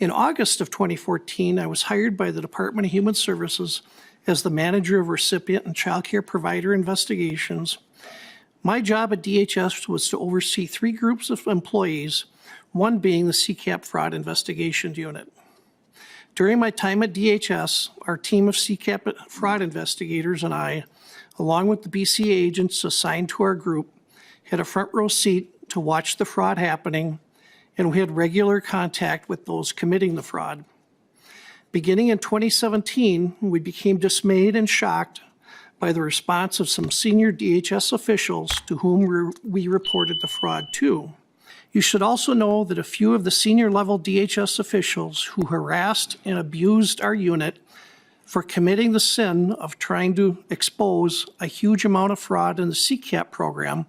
In August of 2014, I was hired by the Department of Human Services as the manager of recipient and child care provider investigations. My job at DHS was to oversee 3 groups of employees, one being the CCAP Fraud Investigations Unit. During my time at DHS, our team of CCAP fraud investigators and I, along with the BCA agents assigned to our group, had a front row seat to watch the fraud happening, and we had regular contact with those committing the fraud. Beginning in 2017, we became dismayed and shocked by the response of some senior DHS officials to whom we reported the fraud to. You should also know that a few of the senior level DHS officials who harassed and abused our unit for committing the sin of trying to expose a huge amount of fraud in the CCAP program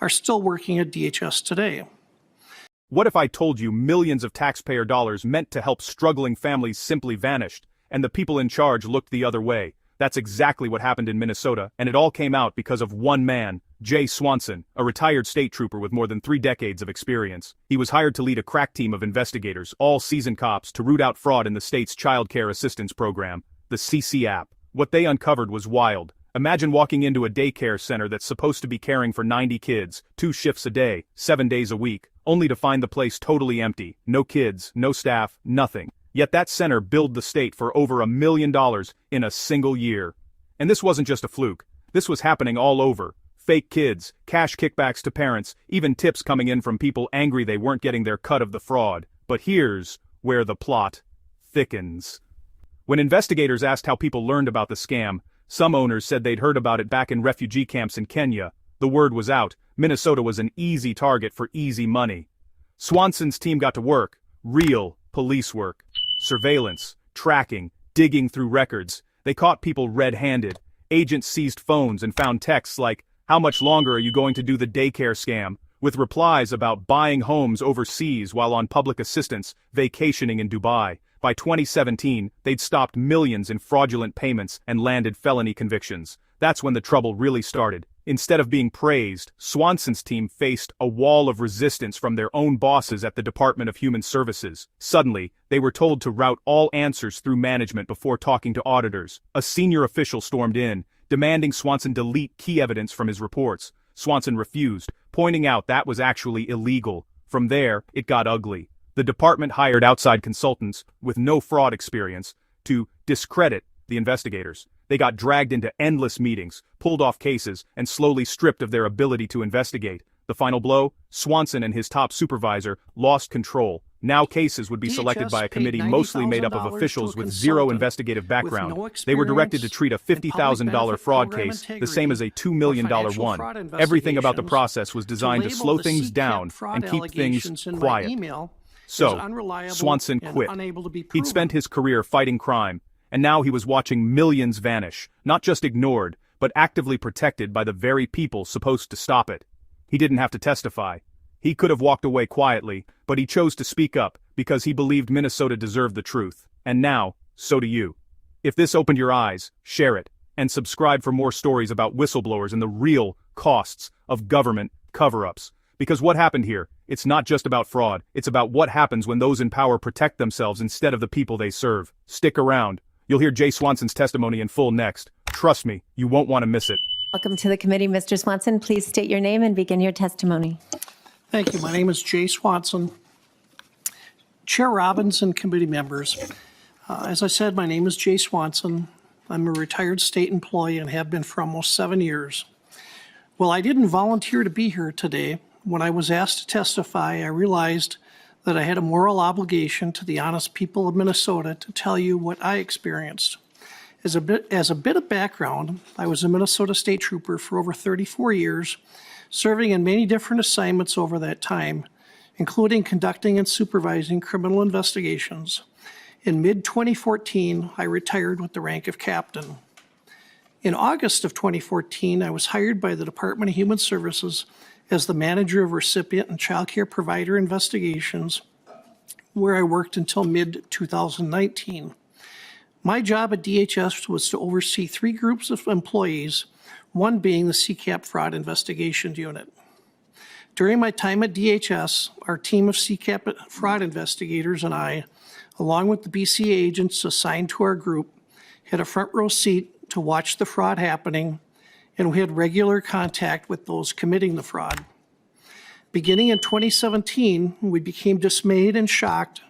are still working at DHS today. What if I told you millions of taxpayer dollars meant to help struggling families simply vanished, and the people in charge looked the other way? That's exactly what happened in Minnesota, and it all came out because of one man, Jay Swanson, a retired state trooper with more than 3 decades of experience. He was hired to lead a crack team of investigators, all seasoned cops, to root out fraud in the state's child care assistance program, the CCAP. What they uncovered was wild. Imagine walking into a daycare center that's supposed to be caring for 90 kids, 2 shifts a day, 7 days a week, only to find the place totally empty. No kids, no staff, nothing. Yet that center billed the state for over $1 million in a single year. And this wasn't just a fluke. This was happening all over. Fake kids, cash kickbacks to parents, even tips coming in from people angry they weren't getting their cut of the fraud. But here's where the plot thickens. When investigators asked how people learned about the scam, some owners said they'd heard about it back in refugee camps in Kenya. The word was out. Minnesota was an easy target for easy money. Swanson's team got to work. Real police work. Surveillance, tracking, digging through records. They caught people red-handed. Agents seized phones and found texts like, "How much longer are you going to do the daycare scam?" with replies about buying homes overseas while on public assistance, vacationing in Dubai. By 2017, they'd stopped millions in fraudulent payments and landed felony convictions. That's when the trouble really started. Instead of being praised, Swanson's team faced a wall of resistance from their own bosses at the Department of Human Services. Suddenly, they were told to route all answers through management before talking to auditors. A senior official stormed in, demanding Swanson delete key evidence from his reports. Swanson refused, pointing out that was actually illegal. From there, it got ugly. The department hired outside consultants, with no fraud experience, to discredit the investigators. They got dragged into endless meetings, pulled off cases, and slowly stripped of their ability to investigate. The final blow? Swanson and his top supervisor lost control. Now cases would be selected by a committee mostly made up of officials with zero investigative background. They were directed to treat a $50,000 fraud case the same as a $2 million one. Everything about the process was designed to slow things down and keep things quiet. So, Swanson quit. He'd spent his career fighting crime, and now he was watching millions vanish, not just ignored, but actively protected by the very people supposed to stop it. He didn't have to testify. He could have walked away quietly, but he chose to speak up because he believed Minnesota deserved the truth. And now, so do you. If this opened your eyes, share it, and subscribe for more stories about whistleblowers and the real costs of government cover-ups. Because what happened here, it's not just about fraud, it's about what happens when those in power protect themselves instead of the people they serve. Stick around. You'll hear Jay Swanson's testimony in full next. Trust me, you won't want to miss it. Welcome to the committee, Mr. Swanson. Please state your name and begin your testimony. Thank you. My name is Jay Swanson. Chair Robbins and committee members, as I said, my name is Jay Swanson. I'm a retired state employee and have been for almost 7 years. Well, I didn't volunteer to be here today. When I was asked to testify, I realized that I had a moral obligation to the honest people of Minnesota to tell you what I experienced. As a bit of background, I was a Minnesota state trooper for over 34 years, serving in many different assignments over that time, including conducting and supervising criminal investigations. In mid-2014, I retired with the rank of captain. In August of 2014, I was hired by the Department of Human Services as the manager of recipient and child care provider investigations, where I worked until mid-2019. My job at DHS was to oversee 3 groups of employees, one being the CCAP Fraud Investigations Unit. During my time at DHS, our team of CCAP fraud investigators and I, along with the BCA agents assigned to our group, had a front row seat to watch the fraud happening, and we had regular contact with those committing the fraud. Beginning in 2017, we became dismayed and shocked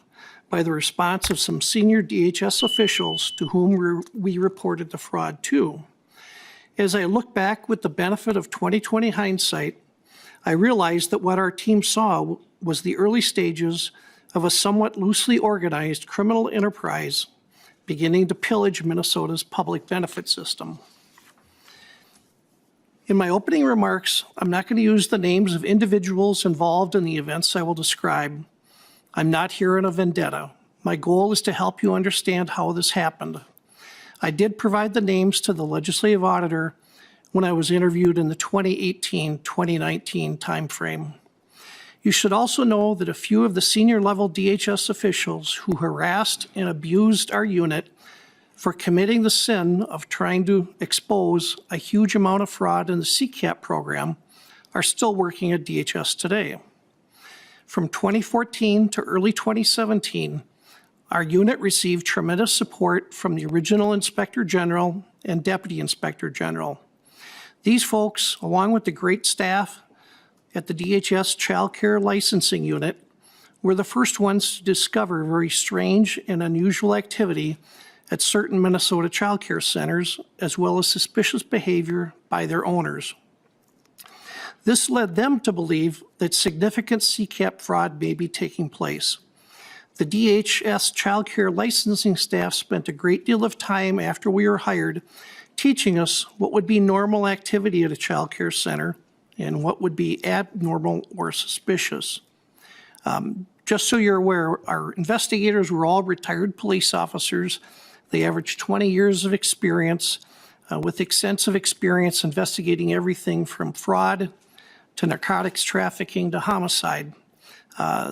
by the response of some senior DHS officials to whom we reported the fraud to. As I look back with the benefit of 2020 hindsight, I realized that what our team saw was the early stages of a somewhat loosely organized criminal enterprise beginning to pillage Minnesota's public benefit system. In my opening remarks, I'm not going to use the names of individuals involved in the events I will describe. I'm not here in a vendetta. My goal is to help you understand how this happened. I did provide the names to the legislative auditor when I was interviewed in the 2018-2019 timeframe. You should also know that a few of the senior level DHS officials who harassed and abused our unit for committing the sin of trying to expose a huge amount of fraud in the CCAP program are still working at DHS today. From 2014 to early 2017, our unit received tremendous support from the original Inspector General and Deputy Inspector General. These folks, along with the great staff at the DHS Child Care Licensing Unit, were the first ones to discover very strange and unusual activity at certain Minnesota child care centers, as well as suspicious behavior by their owners. This led them to believe that significant CCAP fraud may be taking place. The DHS child care licensing staff spent a great deal of time after we were hired teaching us what would be normal activity at a child care center and what would be abnormal or suspicious. Just so you're aware, our investigators were all retired police officers. They averaged 20 years of experience with extensive experience investigating everything from fraud to narcotics trafficking to homicide.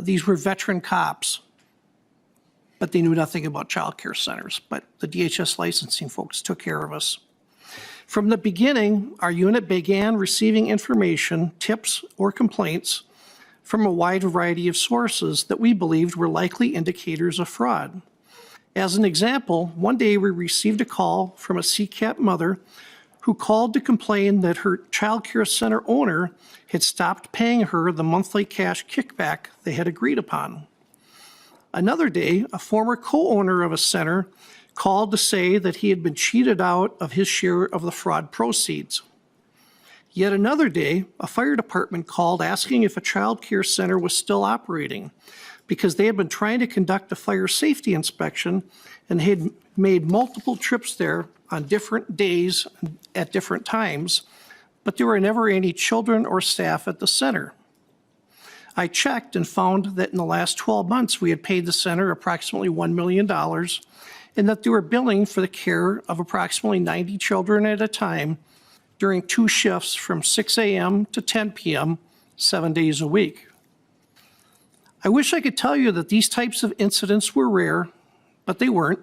These were veteran cops, but they knew nothing about child care centers. But the DHS licensing folks took care of us. From the beginning, our unit began receiving information, tips, or complaints from a wide variety of sources that we believed were likely indicators of fraud. As an example, one day we received a call from a CCAP mother who called to complain that her child care center owner had stopped paying her the monthly cash kickback they had agreed upon. Another day, a former co-owner of a center called to say that he had been cheated out of his share of the fraud proceeds. Yet another day, a fire department called asking if a child care center was still operating because they had been trying to conduct a fire safety inspection and had made multiple trips there on different days at different times, but there were never any children or staff at the center. I checked and found that in the last 12 months, we had paid the center approximately $1 million and that they were billing for the care of approximately 90 children at a time during 2 shifts from 6 a.m. to 10 p.m., 7 days a week. I wish I could tell you that these types of incidents were rare, but they weren't.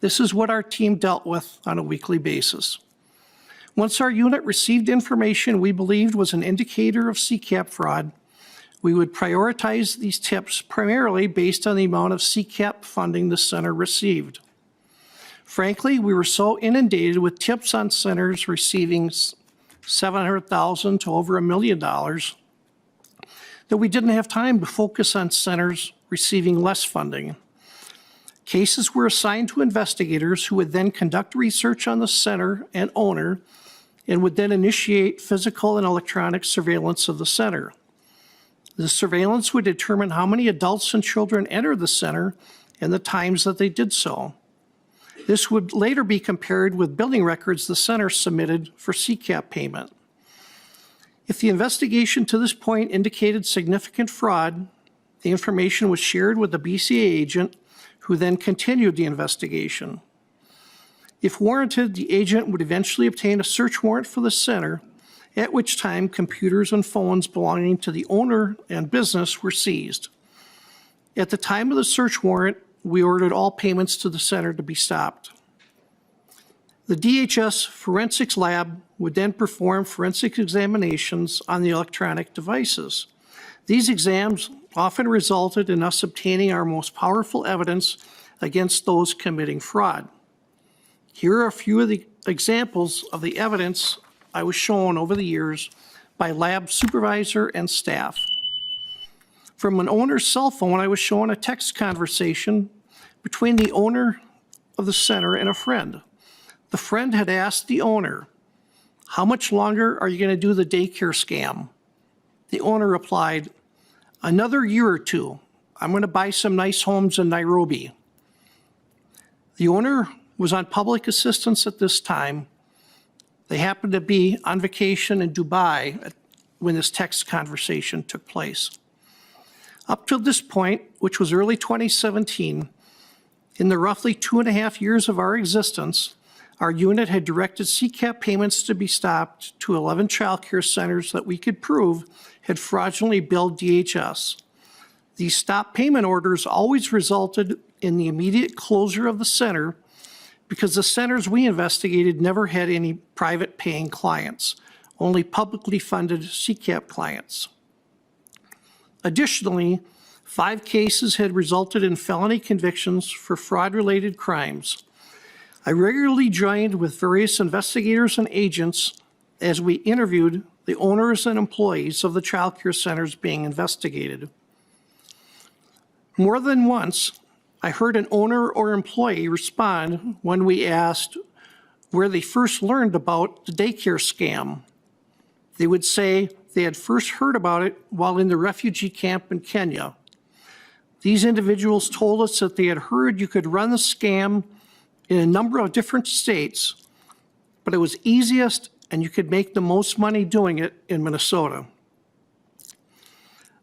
This is what our team dealt with on a weekly basis. Once our unit received information we believed was an indicator of CCAP fraud, we would prioritize these tips primarily based on the amount of CCAP funding the center received. Frankly, we were so inundated with tips on centers receiving $700,000 to over $1 million that we didn't have time to focus on centers receiving less funding. Cases were assigned to investigators who would then conduct research on the center and owner and would then initiate physical and electronic surveillance of the center. The surveillance would determine how many adults and children entered the center and the times that they did so. This would later be compared with billing records the center submitted for CCAP payment. If the investigation to this point indicated significant fraud, the information was shared with the BCA agent, who then continued the investigation. If warranted, the agent would eventually obtain a search warrant for the center, at which time computers and phones belonging to the owner and business were seized. At the time of the search warrant, we ordered all payments to the center to be stopped. The DHS forensics lab would then perform forensic examinations on the electronic devices. These exams often resulted in us obtaining our most powerful evidence against those committing fraud. Here are a few of the examples of the evidence I was shown over the years by lab supervisor and staff. From an owner's cell phone, I was shown a text conversation between the owner of the center and a friend. The friend had asked the owner, "How much longer are you going to do the daycare scam?" The owner replied, "Another year or two. I'm going to buy some nice homes in Nairobi." The owner was on public assistance at this time. They happened to be on vacation in Dubai when this text conversation took place. Up to this point, which was early 2017, in the roughly 2.5 years of our existence, our unit had directed CCAP payments to be stopped to 11 child care centers that we could prove had fraudulently billed DHS. These stop payment orders always resulted in the immediate closure of the center because the centers we investigated never had any private paying clients, only publicly funded CCAP clients. Additionally, 5 cases had resulted in felony convictions for fraud-related crimes. I regularly joined with various investigators and agents as we interviewed the owners and employees of the child care centers being investigated. More than once, I heard an owner or employee respond when we asked where they first learned about the daycare scam. They would say they had first heard about it while in the refugee camp in Kenya. These individuals told us that they had heard you could run the scam in a number of different states, but it was easiest and you could make the most money doing it in Minnesota.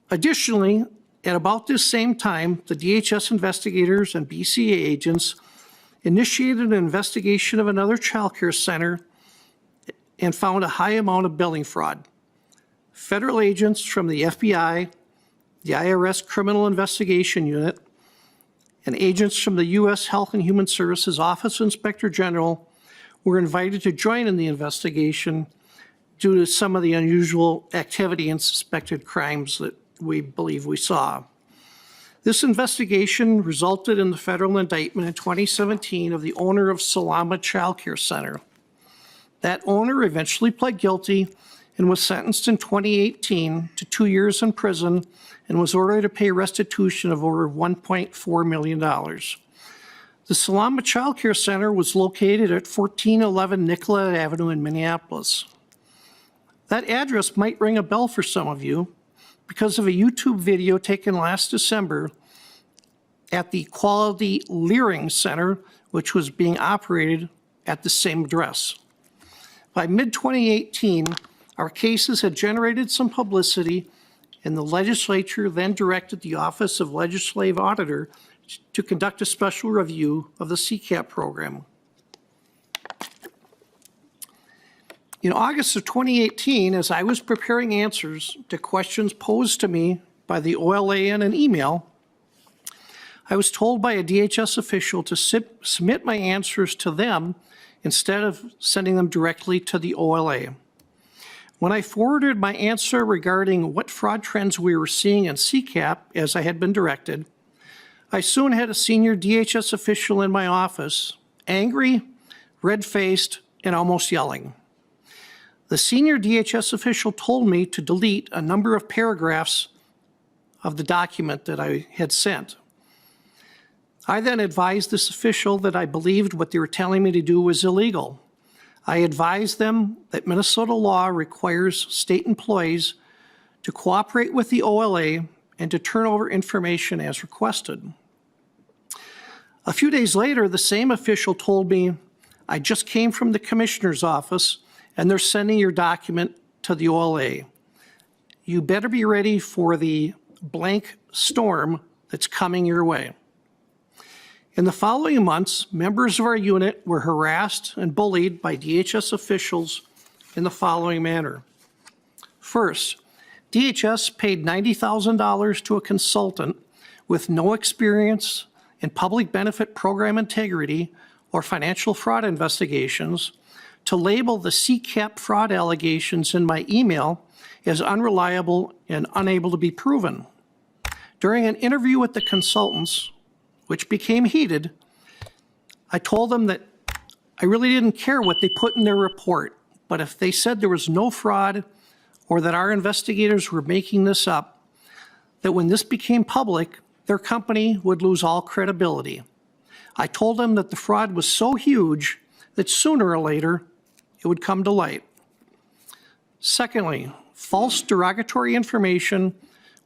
Additionally, at about this same time, the DHS investigators and BCA agents initiated an investigation of another child care center and found a high amount of billing fraud. Federal agents from the FBI, the IRS Criminal Investigation Unit, and agents from the U.S. Health and Human Services Office Inspector General were invited to join in the investigation due to some of the unusual activity and suspected crimes that we believe we saw. This investigation resulted in the federal indictment in 2017 of the owner of Salama Child Care Center. That owner eventually pled guilty and was sentenced in 2018 to 2 years in prison and was ordered to pay restitution of over $1.4 million. The Salama Child Care Center was located at 1411 Nicollet Avenue in Minneapolis. That address might ring a bell for some of you because of a YouTube video taken last December at the Quality Leering Center, which was being operated at the same address. By mid-2018, our cases had generated some publicity, and the legislature then directed the Office of Legislative Auditor to conduct a special review of the CCAP program. In August of 2018, as I was preparing answers to questions posed to me by the OLA in an email, I was told by a DHS official to submit my answers to them instead of sending them directly to the OLA. When I forwarded my answer regarding what fraud trends we were seeing in CCAP, as I had been directed, I soon had a senior DHS official in my office, angry, red-faced, and almost yelling. The senior DHS official told me to delete a number of paragraphs of the document that I had sent. I then advised this official that I believed what they were telling me to do was illegal. I advised them that Minnesota law requires state employees to cooperate with the OLA and to turn over information as requested. A few days later, the same official told me, "I just came from the commissioner's office and they're sending your document to the OLA. You better be ready for the blank storm that's coming your way." In the following months, members of our unit were harassed and bullied by DHS officials in the following manner. First, DHS paid $90,000 to a consultant with no experience in public benefit program integrity or financial fraud investigations to label the CCAP fraud allegations in my email as unreliable and unable to be proven. During an interview with the consultants, which became heated, I told them that I really didn't care what they put in their report, but if they said there was no fraud or that our investigators were making this up, that when this became public, their company would lose all credibility. I told them that the fraud was so huge that sooner or later it would come to light. Secondly, false derogatory information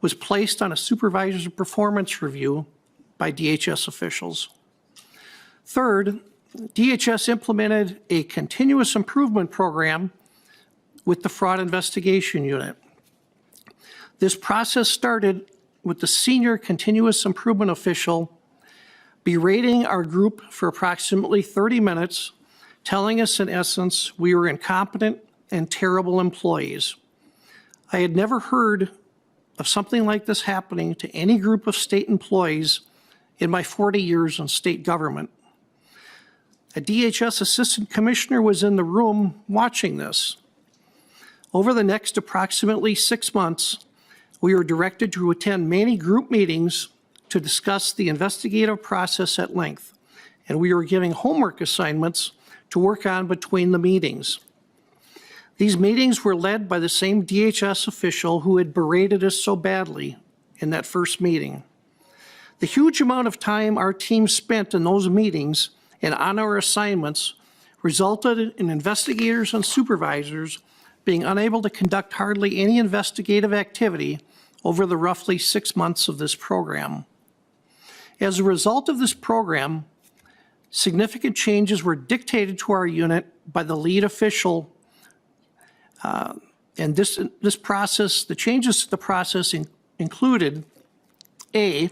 was placed on a supervisor's performance review by DHS officials. Third, DHS implemented a continuous improvement program with the Fraud Investigation Unit. This process started with the senior continuous improvement official berating our group for approximately 30 minutes, telling us in essence we were incompetent and terrible employees. I had never heard of something like this happening to any group of state employees in my 40 years in state government. A DHS assistant commissioner was in the room watching this. Over the next approximately 6 months, we were directed to attend many group meetings to discuss the investigative process at length, and we were giving homework assignments to work on between the meetings. These meetings were led by the same DHS official who had berated us so badly in that first meeting. The huge amount of time our team spent in those meetings and on our assignments resulted in investigators and supervisors being unable to conduct hardly any investigative activity over the roughly 6 months of this program. As a result of this program, significant changes were dictated to our unit by the lead official, and this process, the changes to the process included A,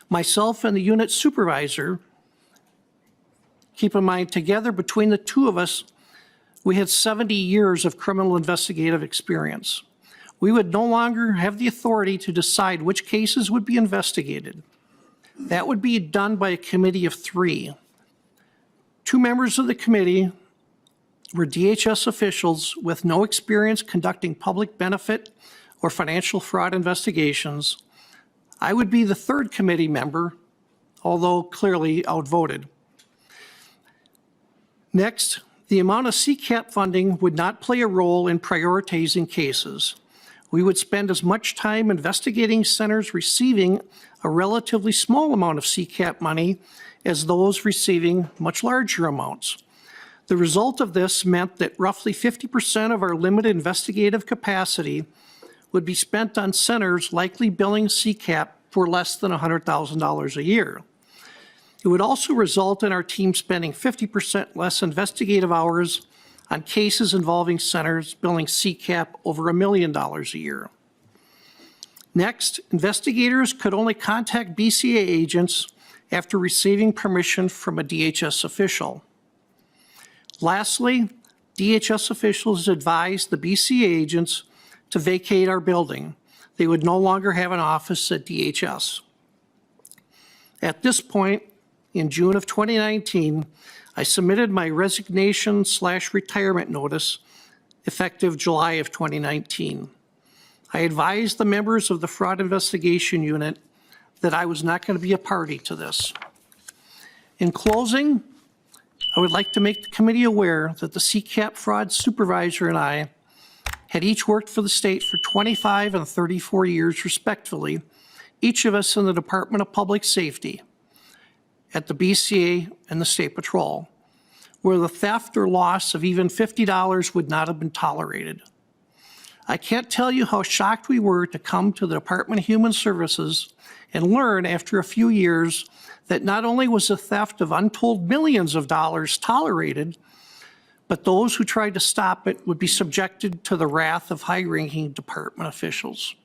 myself and the unit supervisor. Keep in mind, together between the two of us, we had 70 years of criminal investigative experience. We would no longer have the authority to decide which cases would be investigated. That would be done by a committee of 3. 2 members of the committee were DHS officials with no experience conducting public benefit or financial fraud investigations. I would be the 3rd committee member, although clearly outvoted. Next, the amount of CCAP funding would not play a role in prioritizing cases. We would spend as much time investigating centers receiving a relatively small amount of CCAP money as those receiving much larger amounts. The result of this meant that roughly 50% of our limited investigative capacity would be spent on centers likely billing CCAP for less than $100,000 a year. It would also result in our team spending 50% less investigative hours on cases involving centers billing CCAP over $1 million a year. Next, investigators could only contact BCA agents after receiving permission from a DHS official. Lastly, DHS officials advised the BCA agents to vacate our building. They would no longer have an office at DHS. At this point, in June of 2019, I submitted my resignation/retirement notice effective July of 2019. I advised the members of the Fraud Investigation Unit that I was not going to be a party to this. In closing, I would like to make the committee aware that the CCAP fraud supervisor and I had each worked for the state for 25 and 34 years respectively, each of us in the Department of Public Safety, at the BCA and the State Patrol, where the theft or loss of even $50 would not have been tolerated. I can't tell you how shocked we were to come to the Department of Human Services and learn after a few years that not only was the theft of untold millions of dollars tolerated, but those who tried to stop it would be subjected to the wrath of high-ranking department officials.